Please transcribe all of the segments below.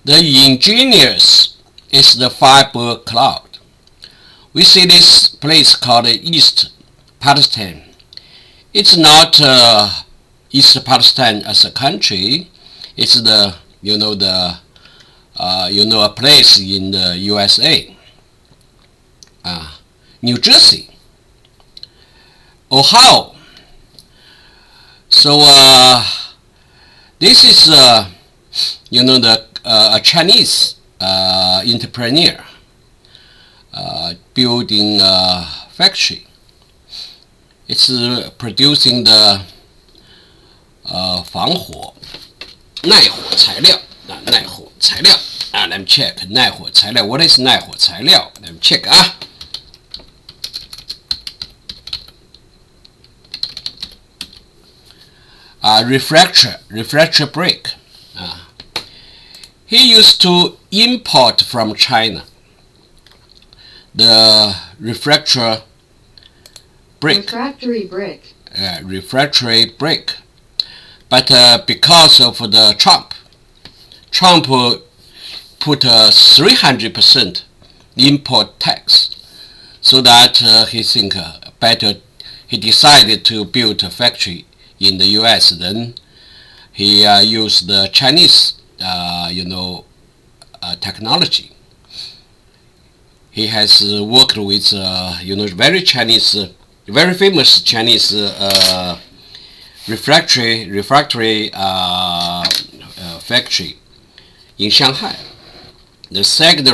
The engineers is the fiber cloud. We see this place called East Palestine. It's not East Palestine as a country. It's the a place in the USA, New Jersey, Ohio. So this is a Chinese entrepreneur building a factory. It's producing the 防火耐火材料耐火材料let me check 耐火材料 What is 耐火材料 Let me check refractory brick. He used to import from China the refractory brick. But because of the Trump put a 300% import tax, so that he decided to build a factory in the US. Then he used the Chinese technology. He has worked with very famous Chinese refractory factory in Shanghai. The second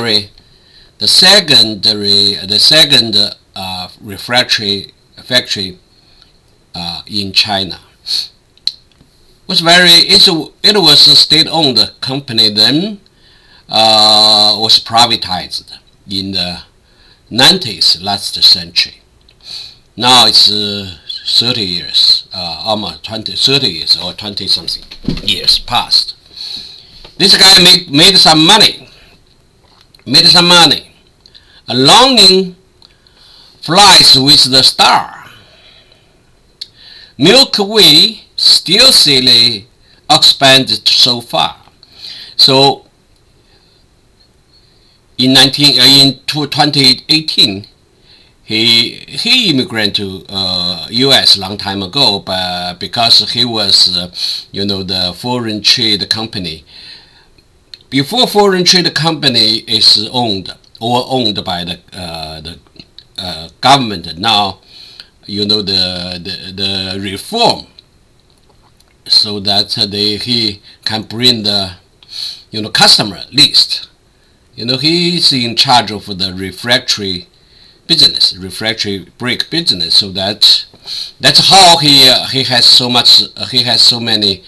refractory factory in China. It was a state-owned company then, was privatized in the 90s last century. Now it's 30 years, almost 30 years or 20 something years past. This guy made some money. A longing flies with the star. Milky Way still silly expanded so far. So in 2018, he immigrated to U.S. long time ago, but because he was the foreign trade company. Before foreign trade company is owned by the government. Now the reform, so that he can bring the customer list. He's in charge of the refractory brick business. So that's how he has so many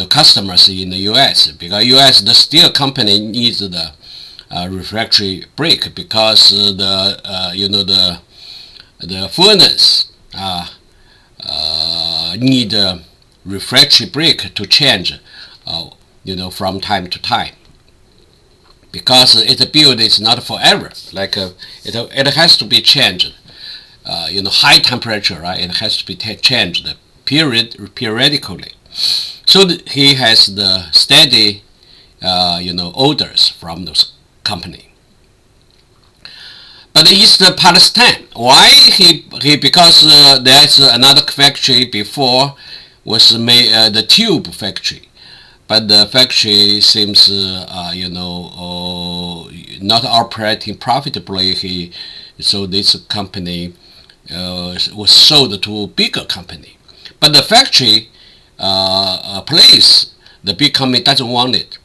customers in the U.S. because U.S. the steel company needs the refractory brick because the furnace need refractory brick to change from time to time, because its build is not forever. Like it has to be changed. High temperature, right? It has to be changed periodically. So he has the steady orders from those company. But East Palestine, why he because there's another factory before was made, the tube factory, but the factory seems not operating profitably. So this company was sold to a bigger company, but the factory place the big company doesn't want it,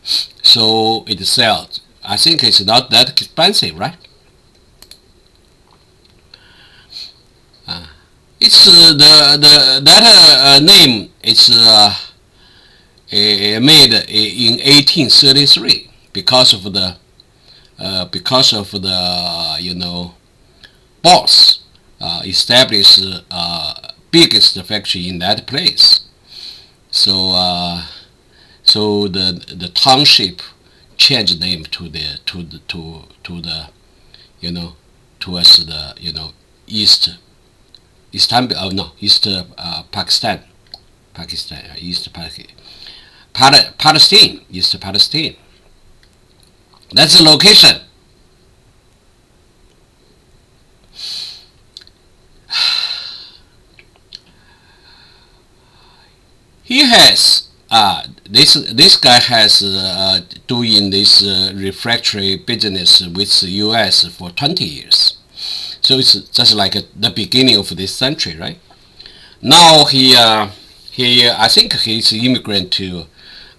so it sells. I think it's not that expensive, right? It's that name is made in 1833 because of the boss established biggest factory in that place. So the township changed name towards the East Pakistan, East Pakistan. Palestine, East Palestine. That's the location. He has this guy has doing this refractory business with the U.S. for 20 years. So it's just like the beginning of this century, right? Now he I think he's an immigrant to,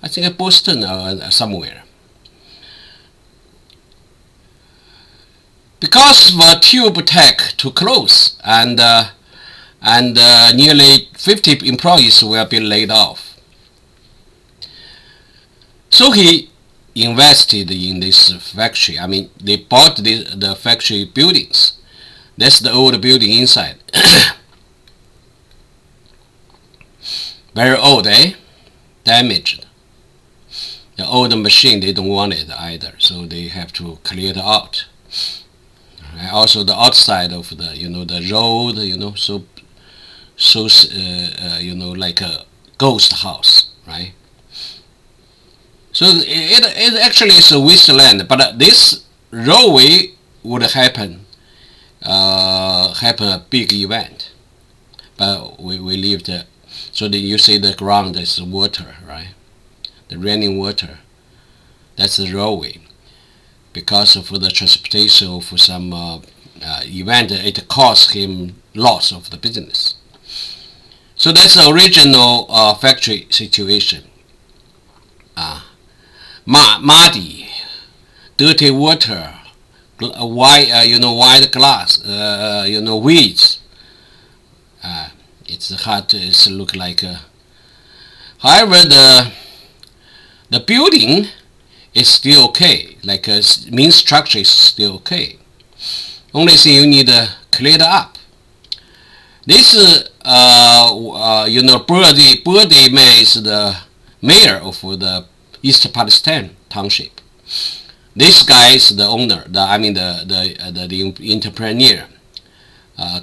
I think, Boston or somewhere. Because of tube tech to close, and nearly 50 employees will be laid off. So he invested in this factory. I mean, they bought the factory buildings. That's the old building inside. Very old, eh? Damaged. The old machine, they don't want it either, so they have to clear it out. Also, the outside of the the road, so like a ghost house, right? So it actually is a wasteland, but this roadway would happen a big event, but we leave the, so that you see the ground is water, right? The raining water, that's the roadway. Because of the transportation of some event, it cost him loss of the business. So that's the original factory situation. Muddy, dirty water, white glass, weeds. It's hard to look like. However, the building is still okay. Like main structure is still okay. Only thing you need to clear it up. This Birdie man is the mayor of the East Palestine township. This guy is the owner. The entrepreneur,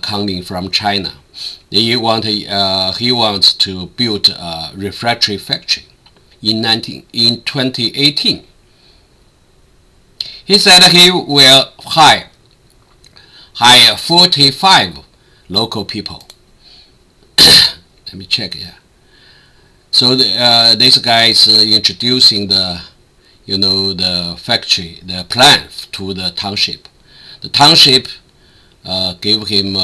coming from China. He wants to build a refractory factory in 2018. He said he will hire 45 local people. Let me check here. So this guy is introducing the factory, the plan to the township. The township gave him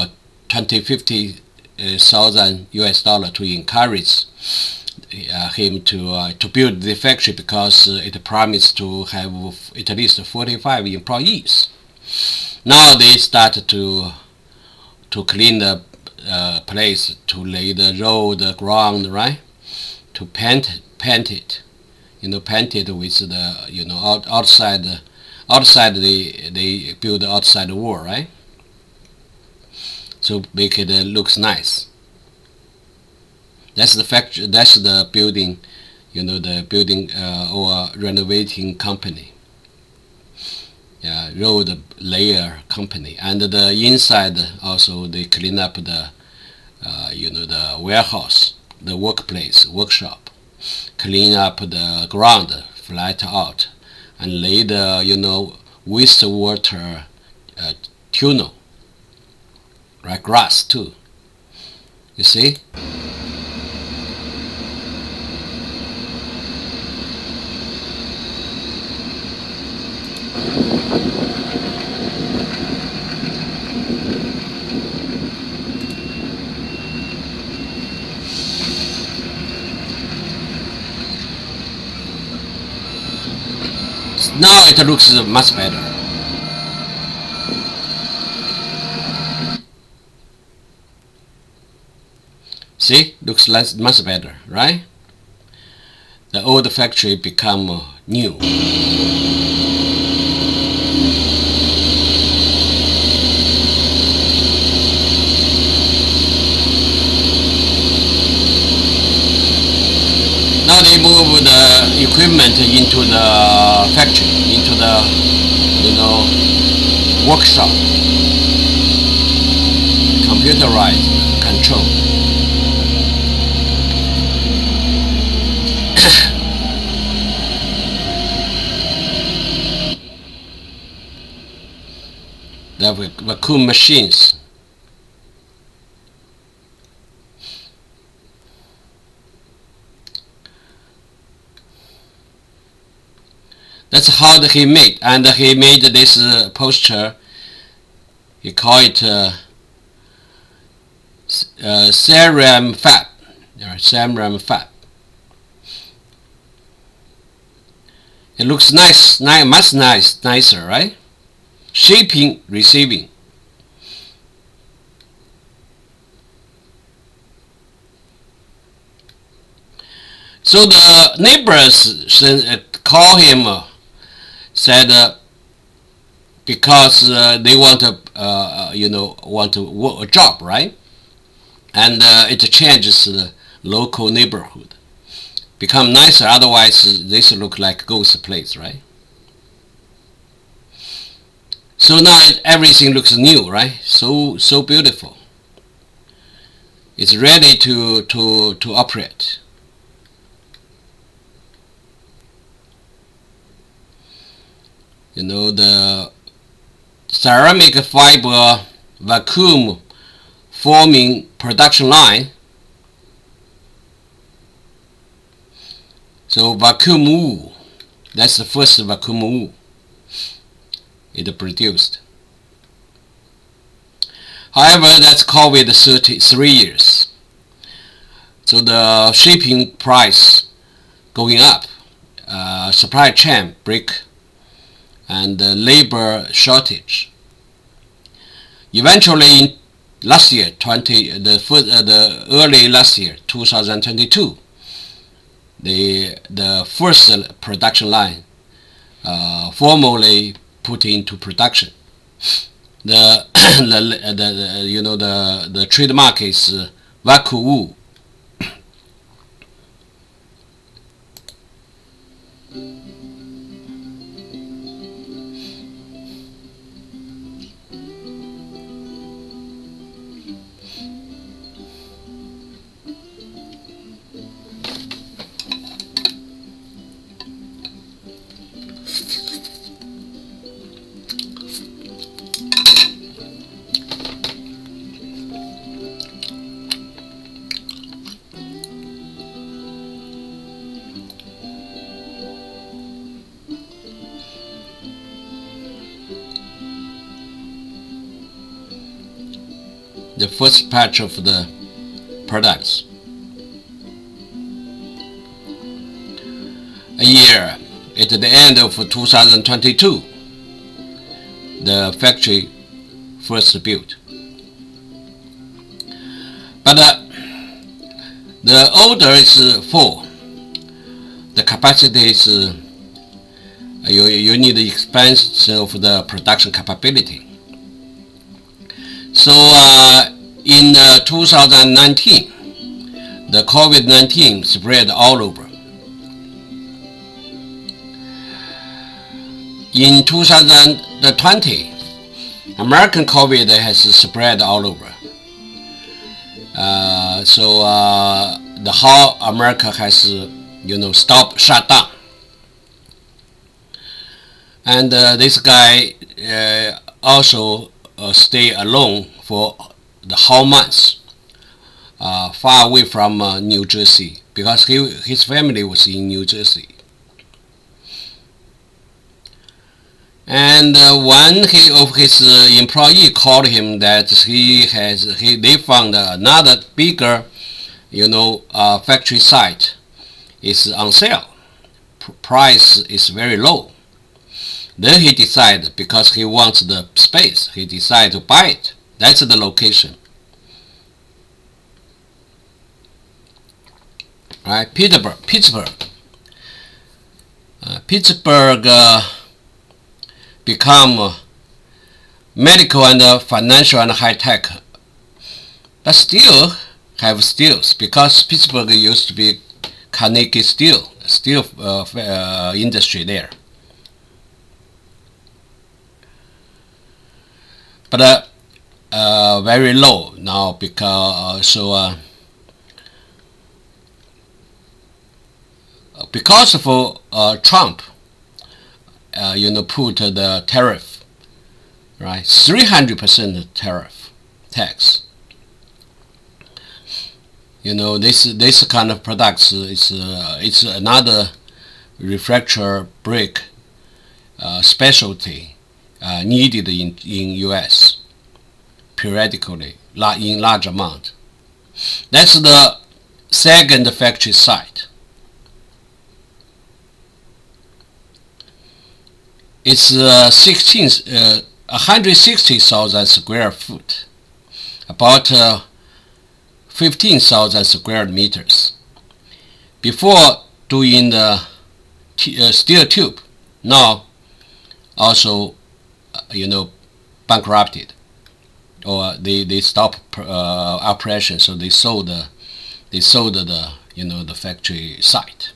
$50,000 to encourage him to build the factory, because it promised to have at least 45 employees. Now they started to clean the place, to lay the road, the ground, right? To paint it, paint it with the outside they build the outside wall, right? So make it looks nice. That's the factory. That's the building, the building or renovating company. Road layer company, and the inside also they clean up the the warehouse, the workshop, clean up the ground, flat out, and lay the wastewater tunnel, right? Grass too. You see. Now it looks much better. See, looks much better, right? The old factory become new. Now they move the equipment into the factory, into the workshop, computerized control. the vacuum machines. That's how he made, and he made this poster. He called it Ceram Fab. Ceram Fab. It looks nice, much nicer, right? Shipping, receiving. So the neighbors call him, said because they want to work a job, right? And it changes the local neighborhood, become nicer. Otherwise, this look like ghost place, right? So now everything looks new, right? So beautiful. It's ready to operate. You know, the ceramic fiber vacuum forming production line. So vacuum wool, that's the first vacuum wool it produced. However, that's COVID 3 years. So the shipping price going up, supply chain break, and labor shortage. Eventually, in last year, early last year, 2022, the first production line formally put into production. The the trademark is vacuum wool. The first batch of the products. A year at the end of 2022, the factory first built. But the order is full. The capacity is you need the expansion of the production capability. So in 2019, the COVID-19 spread all over. In 2020, American COVID has spread all over. So the whole America has shut down. And this guy also stay alone for the whole month, far away from New Jersey, because his family was in New Jersey. And one of his employee called him that they found another bigger, factory site is on sale. Price is very low. Then he decided, because he wants the space, he decided to buy it. That's the location. Right, Pittsburgh. Pittsburgh become medical and financial and high tech, but still have steels, because Pittsburgh used to be Carnegie steel industry there. But very low now, because because of Trump, put the tariff right? 300% tariff tax. This kind of products is it's another refractory brick specialty needed in U.S. periodically in large amount. That's the second factory site. It's 160,000 square foot, about 15,000 square meters. Before doing the steel tube, now also bankrupted, or they stopped operation, so they sold the the factory site.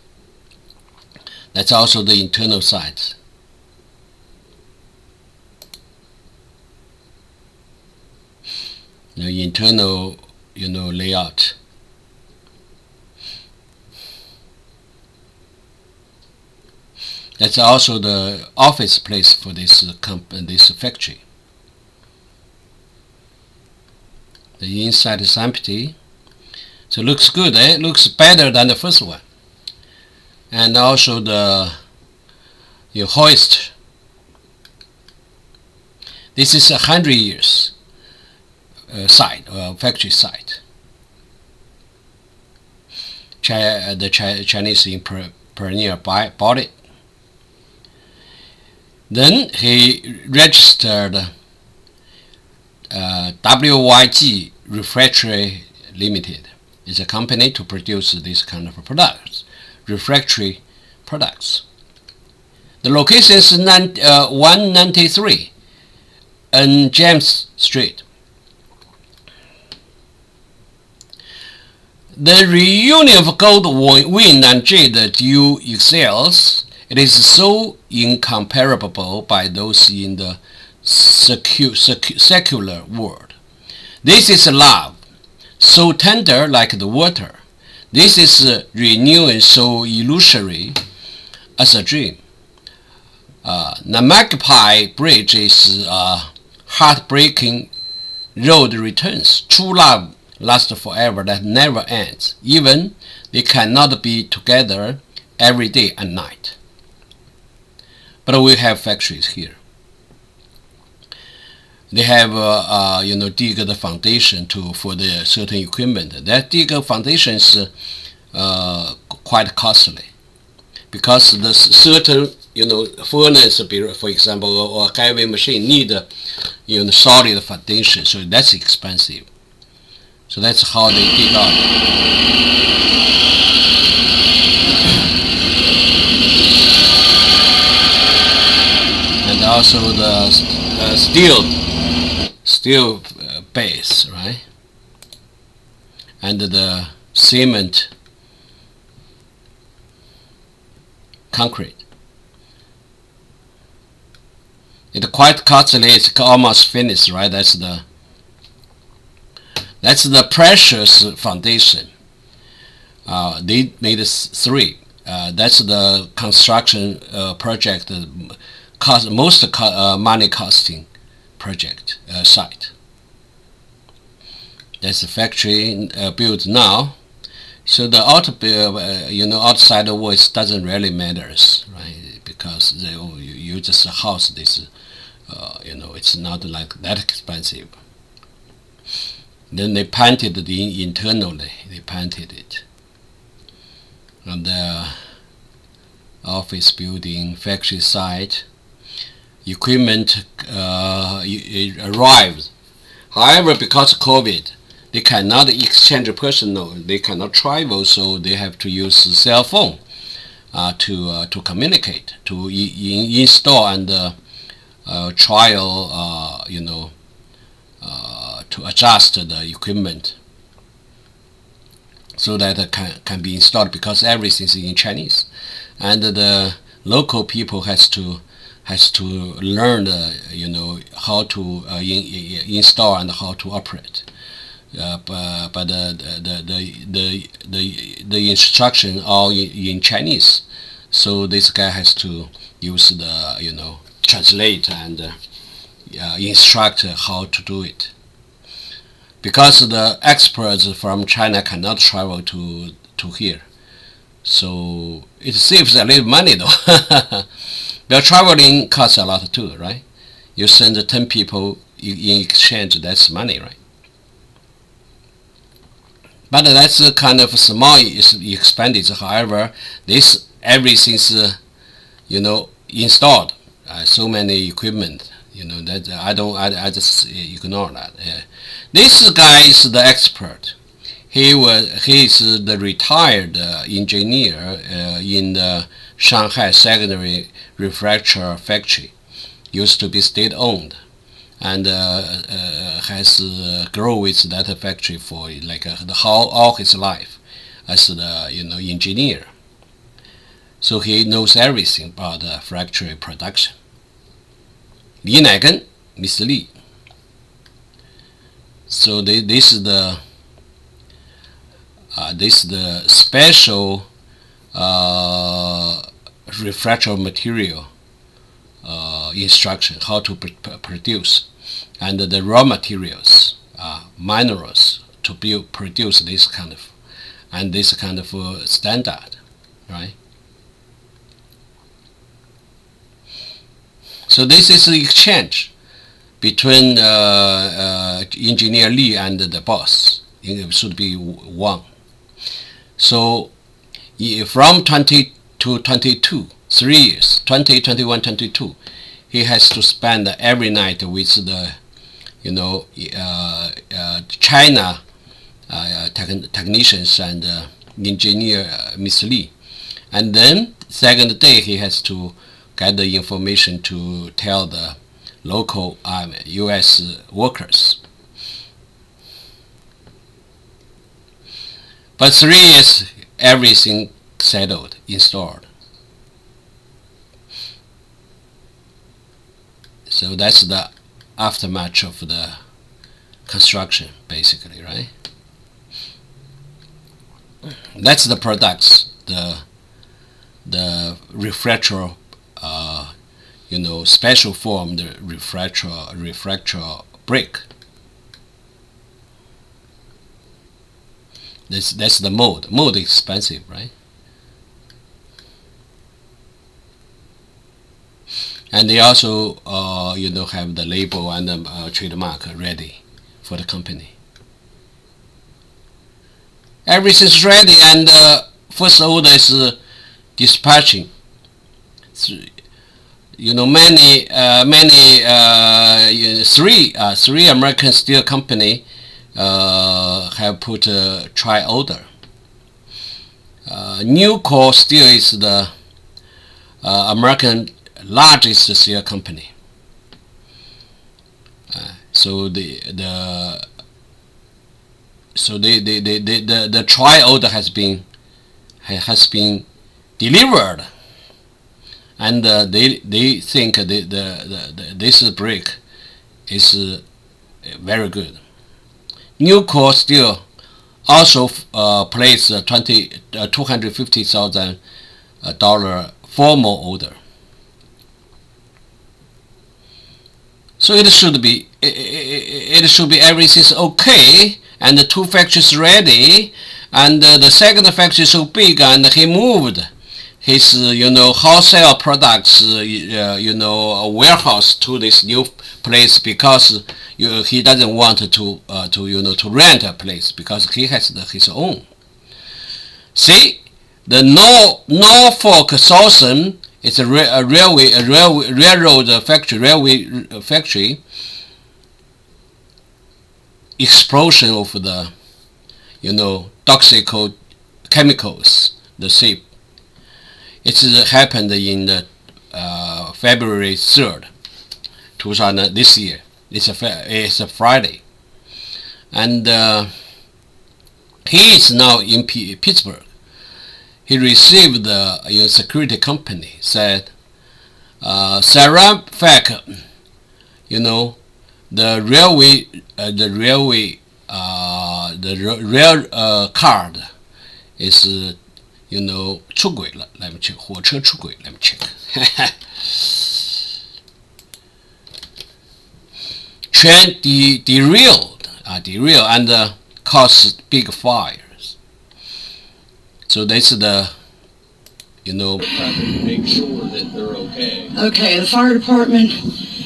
That's also the internal site. The internal layout. That's also the office place for this this factory. The inside is empty, so it looks good. It looks better than the first one. And also the hoist. This is 100 years site, factory site. The Chinese entrepreneur bought it. Then he registered WYG Refractory Limited. It's a company to produce this kind of products, refractory products. The location is 193 on James Street. The reunion of gold, wind, and jade dual excels. It is so incomparable by those in the secular world. This is love, so tender like the water. This is renewing, so illusory as a dream. The Magpie Bridge is heartbreaking. Road returns. True love lasts forever, that never ends. Even they cannot be together every day and night. But we have factories here. They have dig the foundation for the certain equipment. That dig foundation is quite costly, because the certain furnace, for example, or heavy machine need solid foundation, so that's expensive. So that's how they dig out. And also the steel base, right? And the cement concrete. It's quite costly. It's almost finished, right? That's the precious foundation. They made 3. That's the construction project. Most money costing project site. That's the factory built now. So the outside walls doesn't really matters, right? Because you just house this, it's not like that expensive. Then they painted it internally. They painted it. And the office building, factory site, equipment arrived. However, because of COVID, they cannot exchange personal. They cannot travel, so they have to use cell phone to communicate, to install and trial, to adjust the equipment so that it can be installed, because everything is in Chinese, and the local people has to learn how to install and how to operate. But the instruction all in Chinese, so this guy has to use the translate and instruct how to do it. Because the experts from China cannot travel to here. So it saves a little money though. But traveling costs a lot too, right? You send 10 people in exchange, that's money, right? But that's a kind of small expenditure. However, this everything's installed. So many equipment, that I just ignore that. This guy is the expert. He is the retired engineer in the Shanghai secondary refractory factory. Used to be state-owned, and has grown with that factory for like all his life as the engineer. So he knows everything about factory production. Li Naigen, Miss Li. So this is the special refractory material instruction, how to produce, and the raw materials, minerals to produce this kind of standard, right? So this is the exchange between Engineer Li and the boss. It should be one. So from 20 to 22, 3 years, 20, 21, 22, he has to spend every night with the China technicians and engineer Miss Li, and then second day he has to get the information to tell the local U.S. workers. But 3 years, everything settled, installed. So that's the aftermath of the construction, basically, right? That's the products, the refractory, special form, the refractory brick. That's the mold. Mold is expensive, right? And they also, have the label and the trademark ready for the company. Everything's ready, and first order is dispatching. Three American steel company have put a try order. Nucor Steel is the American largest steel company. So the try order has been delivered, and they think this brick is very good. Nucor Steel also placed $250,000 formal order. So it should be everything's okay, and the two factories ready, and the second factory is so big, and he moved his wholesale products warehouse to this new place because he doesn't want to rent a place because he has his own. See, the Norfolk Southern is a railroad factory. Explosion of the toxic chemicals, the ship. It happened in the February 3rd, 2000 this year. It's a Friday, and he is now in Pittsburgh. He received the security company said, CeramSource, the rail card is 出轨了 ，let me check， 火车出轨 ，let me check 。train derailed and caused big fires. So this is the, make sure that they're okay. Okay, the fire department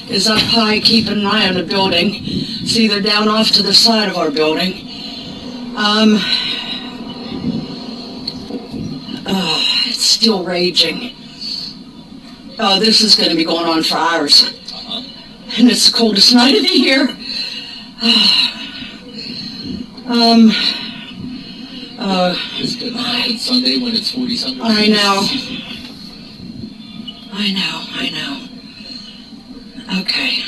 is up high keeping an eye on the building. It's either down off to the side of our building. It's still raging. Oh, this is going to be going on for hours. And it's the coldest night of the year. It's going to happen Sunday when it's 40-something. I know. Okay.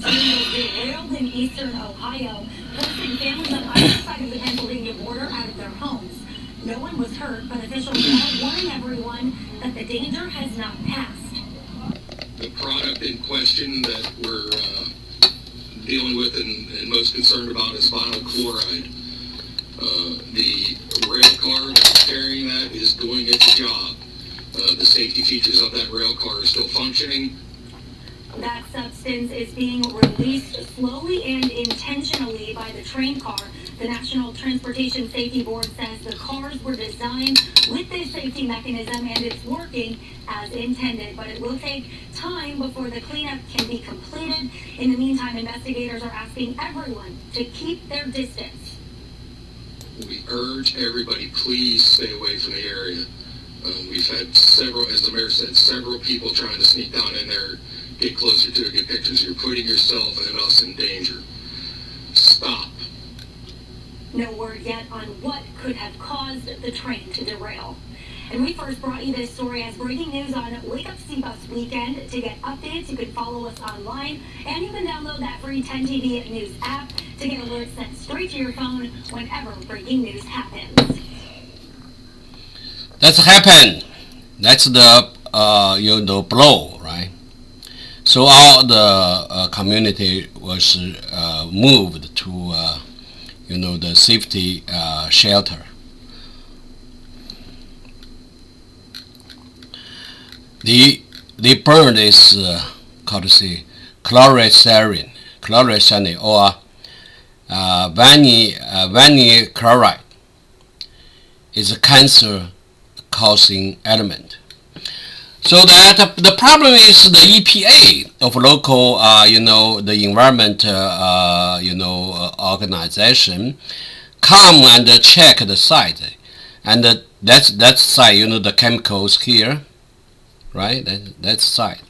Derailed in eastern Ohio, forcing families on either side of the Pennsylvania border out of their homes. No one was hurt, but officials are warning everyone that the danger has not passed. The product in question that we're dealing with and most concerned about is vinyl chloride. The rail car that's carrying that is doing its job. The safety features of that rail car are still functioning. That substance is being released slowly and intentionally by the train car. The National Transportation Safety Board says the cars were designed with this safety mechanism and it's working as intended, but it will take time before the cleanup can be completed. In the meantime, investigators are asking everyone to keep their distance. We urge everybody, please stay away from the area. We've had several, as the mayor said, several people trying to sneak down in there, get closer to it, get pictures. You're putting yourself and us in danger. Stop. No word yet on what could have caused the train to derail. And we first brought you this story as breaking news on Wake Up CBus Weekend. To get updates, you can follow us online, and you can download that free 10 TV News app to get alerts sent straight to your phone whenever breaking news happens. That's happened. That's the blow, right? So all the community was moved to the safety shelter. They burned this called chlorine or vinyl chloride. Is a cancer-causing element. So that the problem is the EPA of local, the environment, organization, come and check the site, and that site, the chemicals here, right? That's site,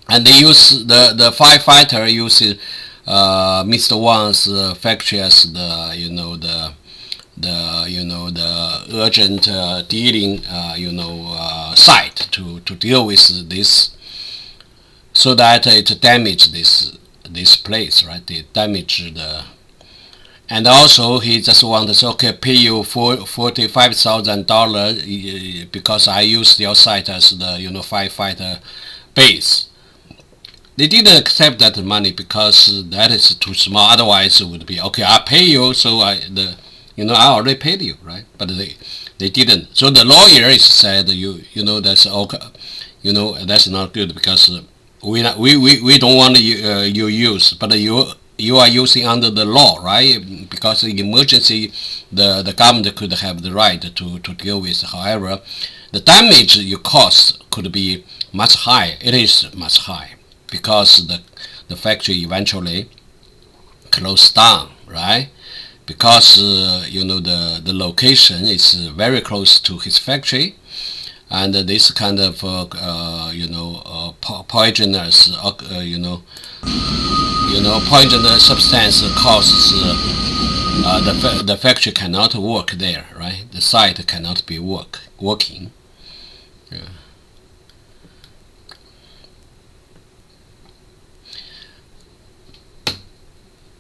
and they use the firefighter uses Mr. Wang's factory as the urgent dealing site to deal with this, so that it damage this place, right? It damage the, and also he just wants to pay you $45,000 because I use your site as the firefighter base. They didn't accept that money because that is too small. Otherwise, it would be okay. I pay you, so I already paid you, right? But they didn't. So the lawyer said, that's okay. That's not good because we don't want you use, but you are using under the law, right? Because in emergency, the government could have the right to deal with. However, the damage you cost could be much higher. It is much high because the factory eventually closed down, right? Because the location is very close to his factory, and this kind of poisonous poisonous substance causes the factory cannot work there, right? The site cannot be working. Yeah.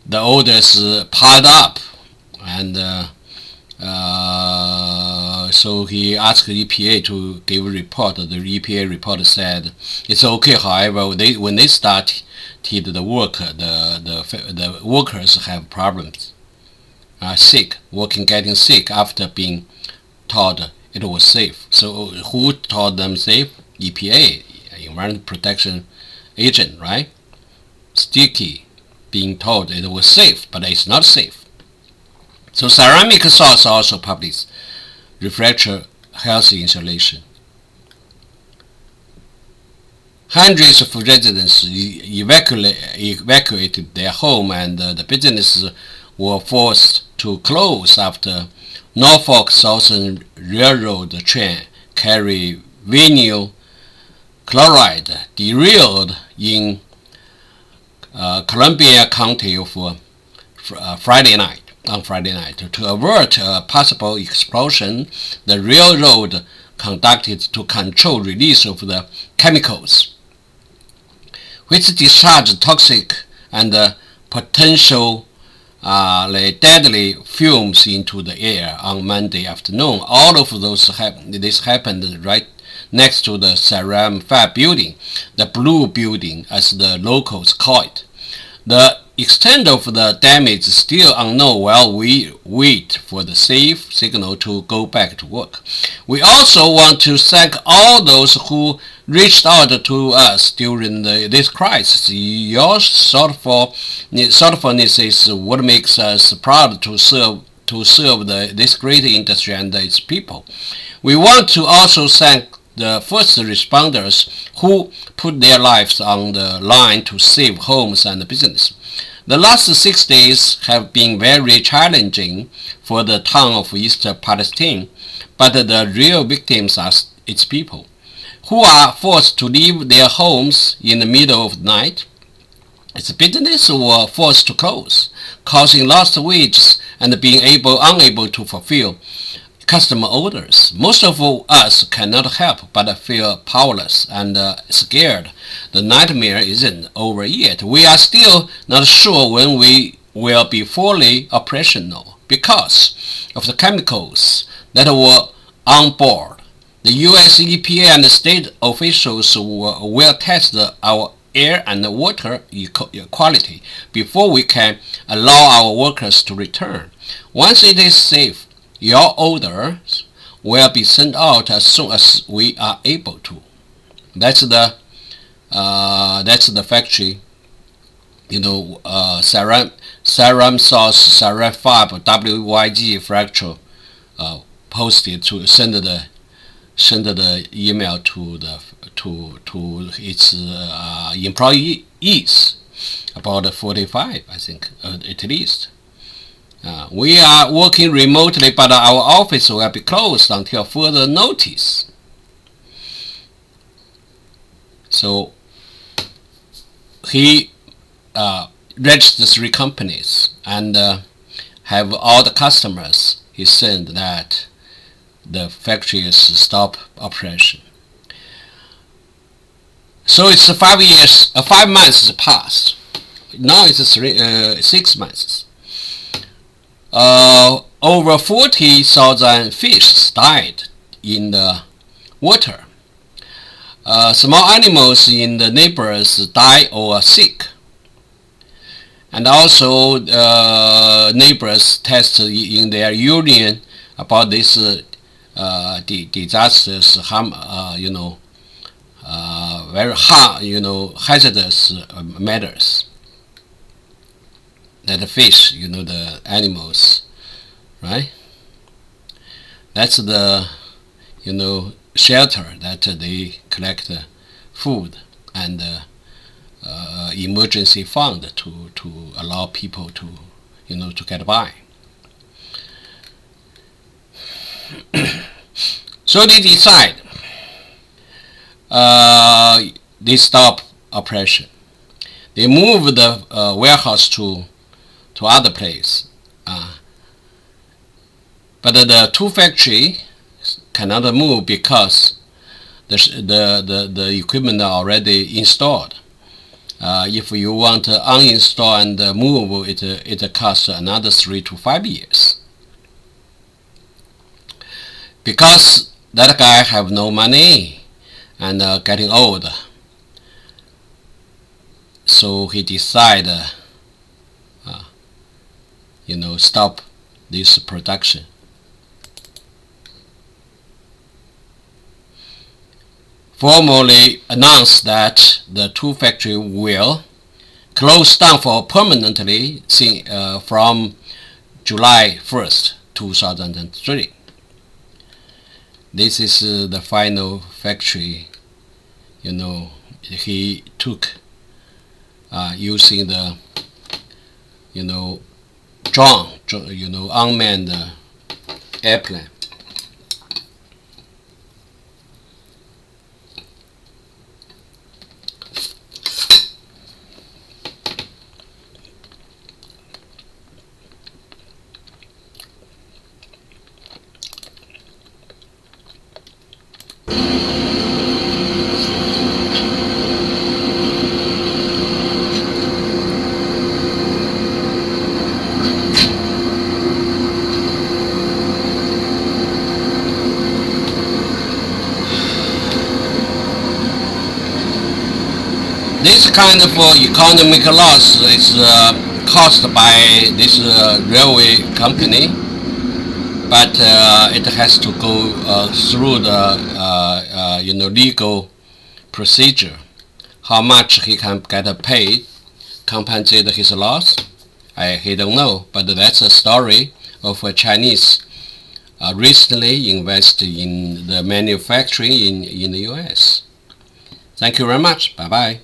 The orders piled up, and so he asked the EPA to give a report. The EPA report said it's okay. However, when they started the work, the workers have problems, sick, getting sick after being told it was safe. So who told them safe? EPA, Environmental Protection Agent, right? sticky, being told it was safe, but it's not safe. So CeramSource also published refractory healthy insulation. Hundreds of residents evacuated their home, and the businesses were forced to close after Norfolk Southern Railroad train carrying vinyl chloride derailed in Columbia County on Friday night. To avert a possible explosion, the railroad conducted to control release of the chemicals, which discharged toxic and potential deadly fumes into the air on Monday afternoon. All of this happened right next to the Ceram Fab building, the Blue Building as the locals call it. The extent of the damage is still unknown while we wait for the safe signal to go back to work. We also want to thank all those who reached out to us during this crisis. Your thoughtfulness is what makes us proud to serve this great industry and its people. We want to also thank the first responders who put their lives on the line to save homes and business. The last 6 days have been very challenging for the town of East Palestine, but the real victims are its people, who are forced to leave their homes in the middle of the night. Its businesses were forced to close, causing lost wages and being unable to fulfill customer orders. Most of us cannot help but feel powerless and scared. The nightmare isn't over yet. We are still not sure when we will be fully operational because of the chemicals that were on board. The US EPA and state officials will test our air and water quality before we can allow our workers to return. Once it is safe, your orders will be sent out as soon as we are able to. That's the factory. CeramSource Fab WYG fracture posted to send the email to its employees, about 45, I think, at least. We are working remotely, but our office will be closed until further notice. So he registered 3 companies and have all the customers. He said that the factory is stop operation. So it's 5 months passed. Now it's 6 months. Over 40,000 fish died in the water. Small animals in the neighbors die or are sick. And also neighbors test in their urine about this disastrous very hazardous matters. That the fish, the animals, right? That's the, shelter that they collect food and emergency fund to allow people to, to get by. So they decide they stop operation. They move the warehouse to other place, but the 2 factory cannot move because the equipment are already installed. If you want to uninstall and move, it costs another 3 to 5 years. Because that guy have no money and getting old, so he decided stop this production. Formally announced that the 2 factory will closed down for permanently from July 1st, 2003. This is the final factory, he took using the, drone, unmanned airplane. This kind of economic loss is caused by this railway company, but it has to go through the legal procedure. How much he can get paid, compensate his loss, he don't know. But that's a story of a Chinese recently invested in the manufacturing in the U.S. Thank you very much. Bye bye.